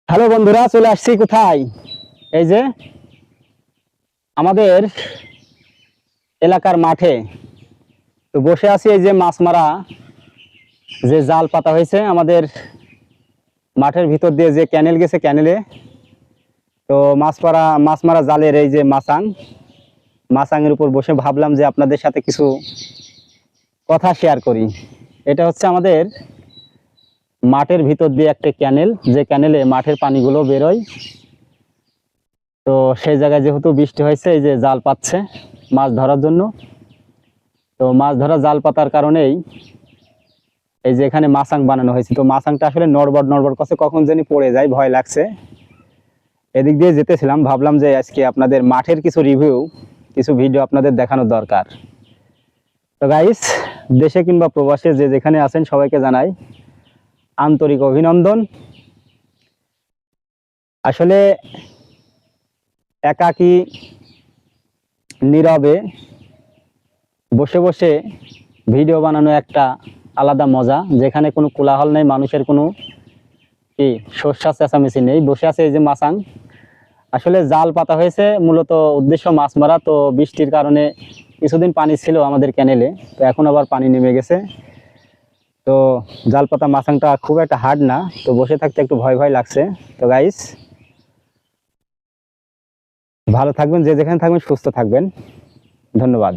Hello বন্ধুরা, চলে আসছি কোথায়? এই যে আমাদের এলাকার মাঠে তো বসে আছি। এই যে মাছ মারা যে জাল পাতা হয়েছে আমাদের মাঠের ভিতর দিয়ে, যে ক্যানেল গেছে ক্যানেলে, তো মাছ মারা জালের এই যে মাছাঙের উপর বসে ভাবলাম যে আপনাদের সাথে কিছু কথা শেয়ার করি। এটা হচ্ছে আমাদের মাঠের ভিতর দিয়ে একটা ক্যানেল, যে ক্যানেলে মাঠের পানিগুলো বেরোয়। তো সেই জায়গায় যেহেতু বৃষ্টি হয়েছে, এই যে জাল পাচ্ছে মাছ ধরার জন্য। তো মাছ ধরা জাল পাতার কারণেই এই যে এখানে মাছাং বানানো হয়েছে। তো মাছাংটা আসলে নড়বড় নড়বড় করছে, কখন জানি পড়ে যায়, ভয় লাগছে। এদিক দিয়ে যেতেছিলাম, ভাবলাম যে আজকে আপনাদের মাঠের কিছু রিভিউ, কিছু ভিডিও আপনাদের দেখানোর দরকার। তো গাইস, দেশে কিংবা প্রবাসে যে যেখানে আছেন সবাইকে জানাই আন্তরিক অভিনন্দন। আসলে একাকী নীরবে বসে বসে ভিডিও বানানো একটা আলাদা মজা, যেখানে কোনো কোলাহল নেই, মানুষের কোনো কি শস্যা চেঁচামেচি নেই। বসে আছে এই যে মাছাং, আসলে জাল পাতা হয়েছে, মূলত উদ্দেশ্য মাছ মারা। তো বৃষ্টির কারণে কিছুদিন পানি ছিল আমাদের ক্যানেলে, তো এখন আবার পানি নেমে গেছে। তো জাল পাতা মাছাংটা খুব একটা হার্ড না, তো বসে থাকতে একটু ভয় ভয় লাগছে। তো গাইস, ভালো থাকবেন, যে যেখানে থাকবেন সুস্থ থাকবেন। ধন্যবাদ।